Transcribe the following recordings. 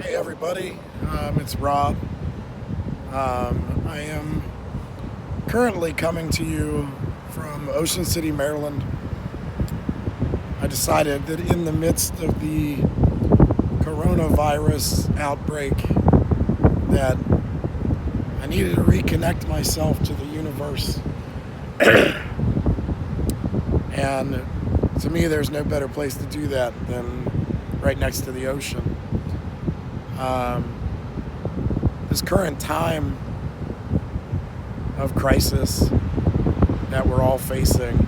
Hey everybody, it's Rob. I am currently coming to you from Ocean City, Maryland. I decided that in the midst of the coronavirus outbreak that I needed to reconnect myself to the universe. And to me, there's no better place to do that than right next to the ocean. This current time of crisis that we're all facing,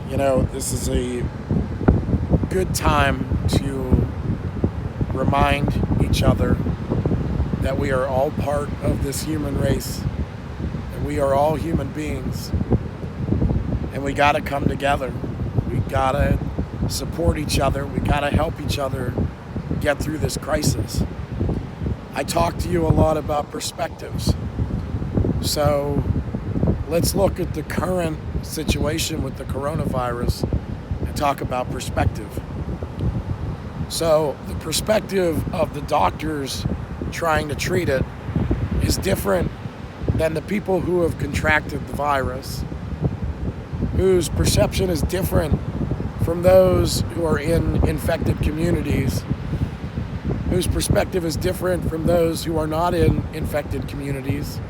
this is a good time to remind each other that we are all part of this human race, and we are all human beings, and we gotta come together. We gotta support each other. We gotta help each other get through this crisis. I talk to you a lot about perspectives. So let's look at the current situation with the coronavirus and talk about perspective. So the perspective of the doctors trying to treat it is different than the people who have contracted the virus, whose perception is different from those who are in infected communities, whose perspective is different from those who are not in infected communities.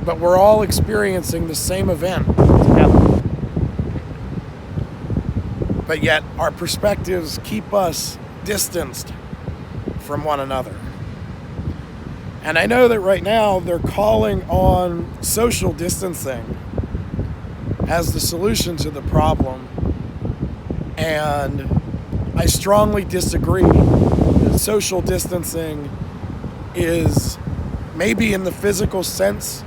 But we're all experiencing the same event together. But yet our perspectives keep us distanced from one another. And I know that right now they're calling on social distancing as the solution to the problem. And I strongly disagree that social distancing is, maybe in the physical sense,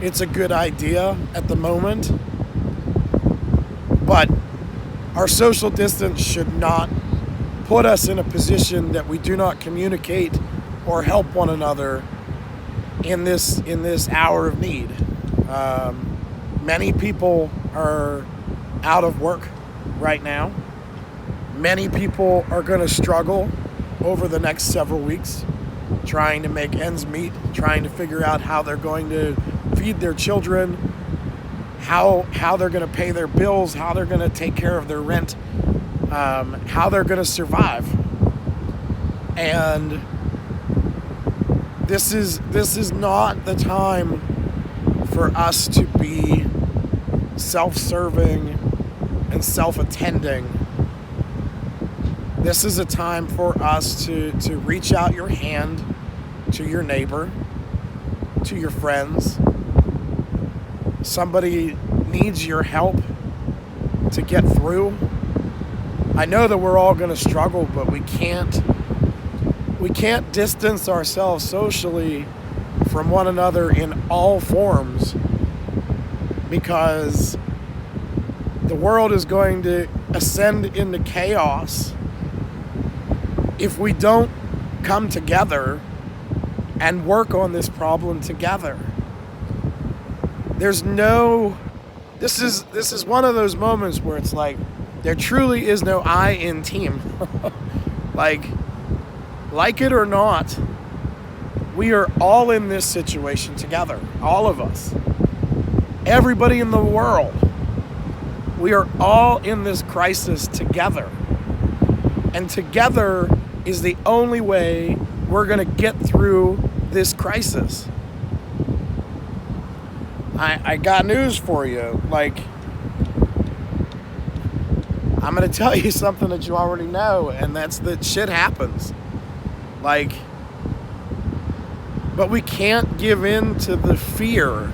it's a good idea at the moment, but our social distance should not put us in a position that we do not communicate or help one another in this hour of need. Many people are out of work right now. Many people are going to struggle over the next several weeks trying to make ends meet, trying to figure out how they're going to feed their children, how they're going to pay their bills, how they're going to take care of their rent, how they're going to survive. And this is not the time for us to be self-serving and self-attending. This is a time for us to reach out your hand to your neighbor, to your friends. Somebody needs your help to get through. I know that we're all going to struggle, but we can't distance ourselves socially from one another in all forms, because the world is going to ascend into chaos if we don't come together and work on this problem together. This is one of those moments where it's like, there truly is no I in team. like it or not, we are all in this situation together. All of us. Everybody in the world. We are all in this crisis together. And together is the only way we're going to get through this crisis. I got news for you. I'm going to tell you something that you already know, and that's that shit happens. But we can't give in to the fear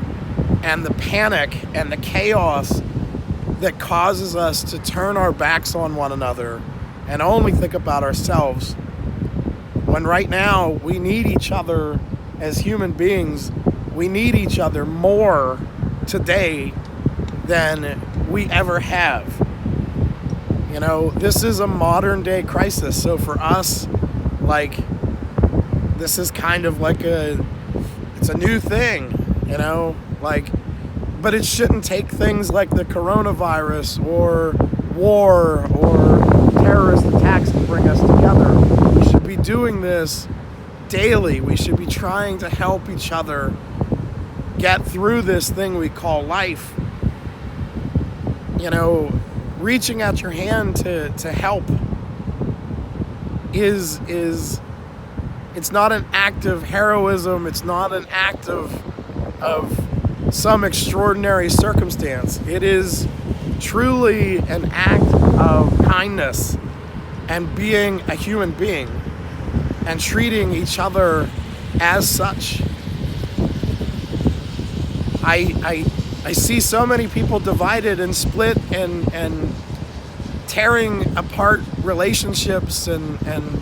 and the panic and the chaos that causes us to turn our backs on one another and only think about ourselves, when right now we need each other as human beings. We need each other more today than we ever have. This is a modern day crisis. So for us, this is kind of it's a new thing, but it shouldn't take things like the coronavirus or war or terrorist attacks to bring us together. We should be doing this daily. We should be trying to help each other get through this thing we call life. You know, reaching out your hand to help is it's not an act of heroism. It's not an act of some extraordinary circumstance. It is truly an act of kindness and being a human being and treating each other as such. I see so many people divided and split and tearing apart relationships and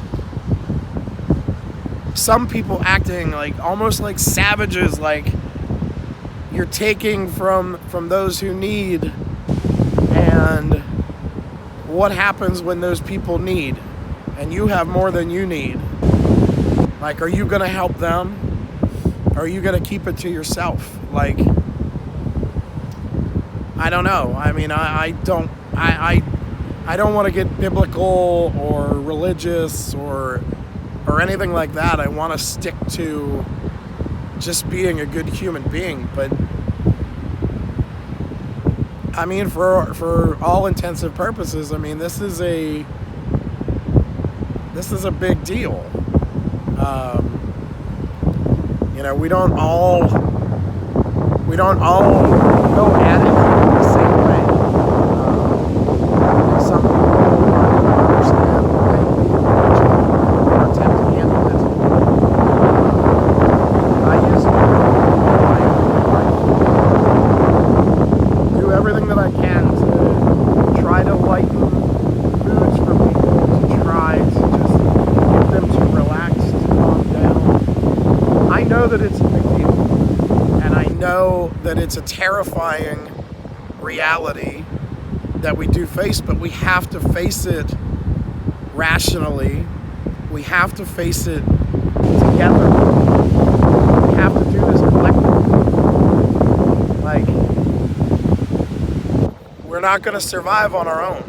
some people acting like almost like savages, like you're taking from those who need. And what happens when those people need and you have more than you need? Like, are you gonna help them? Or are you gonna keep it to yourself? Like, I don't know. I mean, I don't want to get biblical or religious or anything like that. I want to stick to just being a good human being. But I mean, for all intents and purposes, I mean, this is a big deal. You know, we don't all go at it the same way. Some people don't understand the way we attempt to handle it. I used to do everything that I can to try to lighten moods for people, to try to just get them to relax, to calm down. I know that it's a big deal, and I know that it's a terrifying reality that we do face, but we have to face it rationally. We have to face it together. We have to do this collectively. Like, we're not going to survive on our own.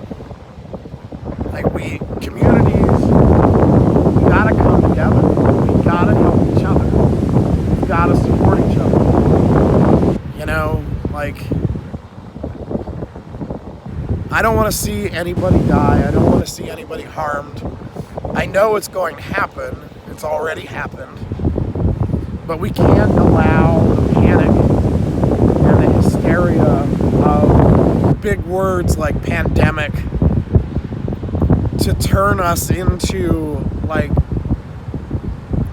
Like, communities, we gotta come together. We gotta help each other. We gotta support each other. You know, like, I don't want to see anybody die. I don't want to see anybody harmed. I know it's going to happen. It's already happened. But we can't allow the panic and the hysteria of big words like pandemic to turn us into, like,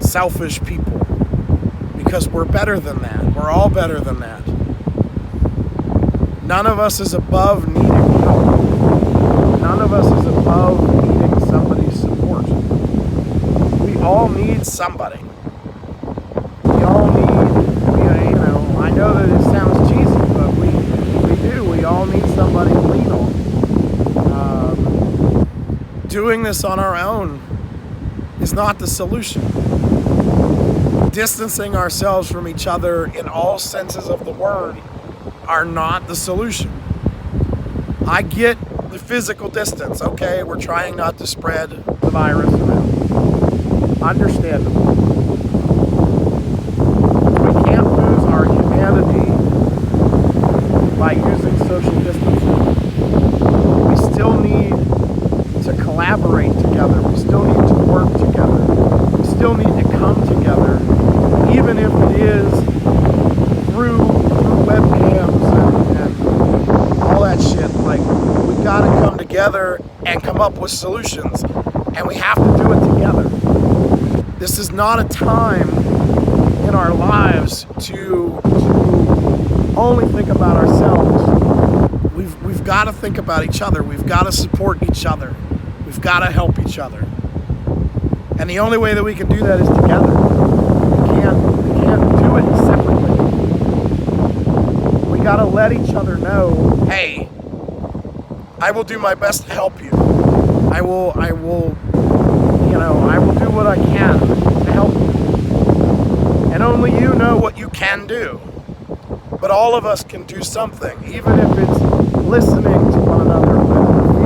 selfish people. Because we're better than that. We're all better than that. None of us is above needing help. None of us is above needing somebody's support. We all need somebody. We all need, you know, I know that it sounds cheesy, but we do. We all need somebody to lean on. Doing this on our own is not the solution. Distancing ourselves from each other in all senses of the word are not the solution. I get the physical distance. Okay, we're trying not to spread the virus around. Understandable. We can't lose our humanity by using social distancing. We still need to collaborate together. We still need to work together. We still need to come together, even if it is through webcams and all that shit. Like, we gotta come together and come up with solutions, and we have to do it together. This is not a time in our lives to only think about ourselves. We've got to think about each other. We've got to support each other. We've got to help each other. And the only way that we can do that is together. We can't do it separately. We got to let each other know, hey, I will do my best to help you. I will do what I can to help you. And only you know what you can do. But all of us can do something, even if it's listening to one another when we're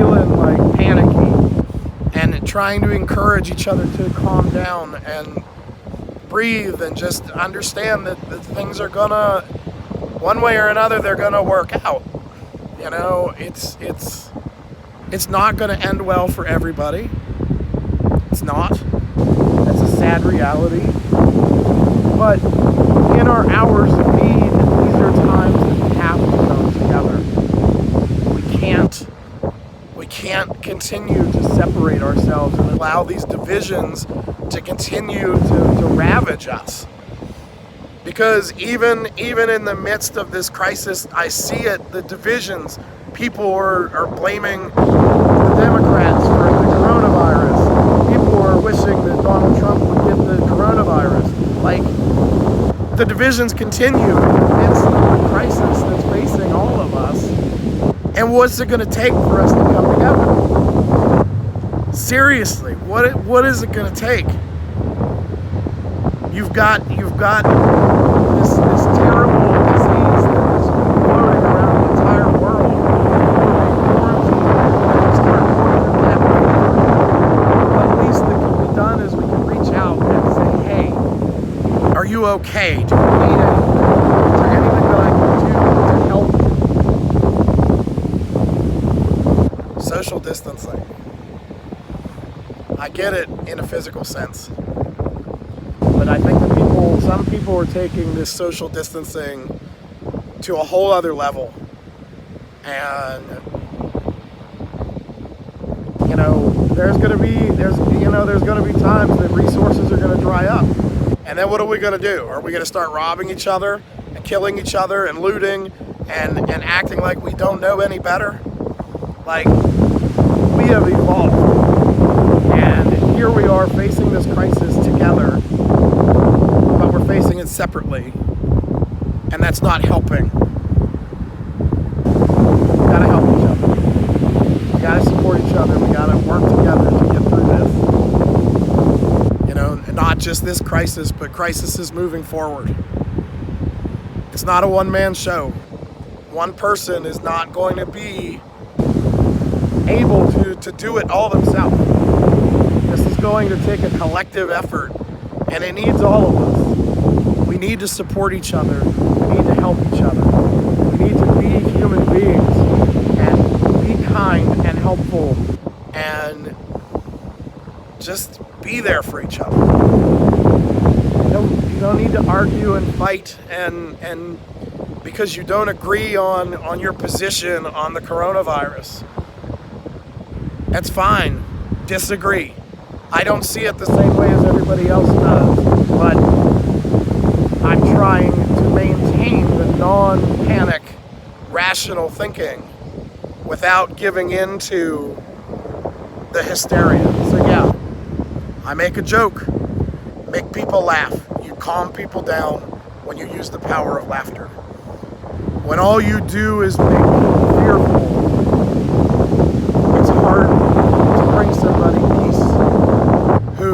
trying to encourage each other to calm down and breathe and just understand that things are gonna, one way or another, they're gonna work out. You know, it's not gonna end well for everybody. It's not. That's a sad reality. But in our hours of need, these are times that we have to come together. We can't continue to separate ourselves and allow these divisions to continue to ravage us. Because even in the midst of this crisis, I see it, the divisions. People are blaming the Democrats for the coronavirus. People are wishing that Donald Trump would get the coronavirus. Like, the divisions continue in the midst of the crisis that's facing all of us. And what's it going to take for us to come together? Seriously, what is it going to take? You've got this terrible disease that is floating around the entire world. But at least that can be done is we can reach out and say, hey, are you okay? Do you need anything? Is there anything that I can do to help you? Social distancing. I get it in a physical sense. But I think some people are taking this social distancing to a whole other level. And, you know, there's going to be times that resources are going to dry up. And then what are we going to do? Are we going to start robbing each other and killing each other and looting and acting like we don't know any better? Like, we have evolved. And here we are facing this crisis together, but we're facing it separately. And that's not helping. We gotta help each other. We gotta support each other. We gotta work together to get through this. You know, not just this crisis, but crises moving forward. It's not a one-man show. One person is not going to be able to do it all themselves. This is going to take a collective effort, and it needs all of us. We need to support each other. We need to help each other. We need to be human beings and be kind and helpful and just be there for each other. You don't need to argue and fight and because you don't agree on your position on the coronavirus. That's fine. Disagree. I don't see it the same way as everybody else does, but I'm trying to maintain the non-panic, rational thinking without giving in to the hysteria. So yeah, I make a joke, make people laugh. You calm people down when you use the power of laughter. When all you do is make people fearful, it's hard to bring somebody peace who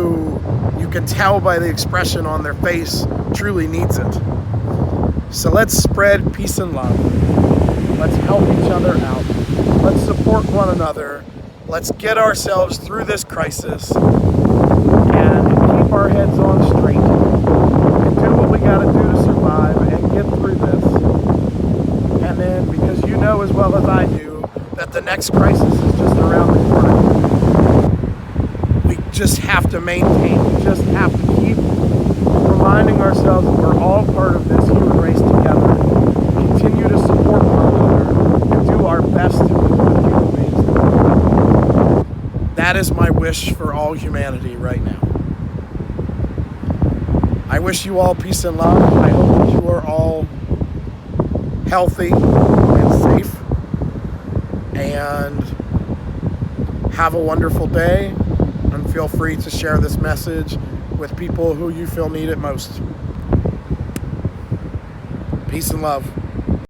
you can tell by the expression on their face truly needs it. So let's spread peace and love. Let's help each other out. Let's support one another. Let's get ourselves through this crisis and keep our heads on straight and do what we gotta do to survive and get through this. And then, because you know as well as I do that the next crisis is just around the corner, we just have to maintain, we just have to keep reminding ourselves that we're all part of this human race together, continue to support one another, and do our best to be good human beings together. That is my wish for all humanity right now. I wish you all peace and love. I hope that you are all healthy and safe, and have a wonderful day, and feel free to share this message with people who you feel need it most. Peace and love.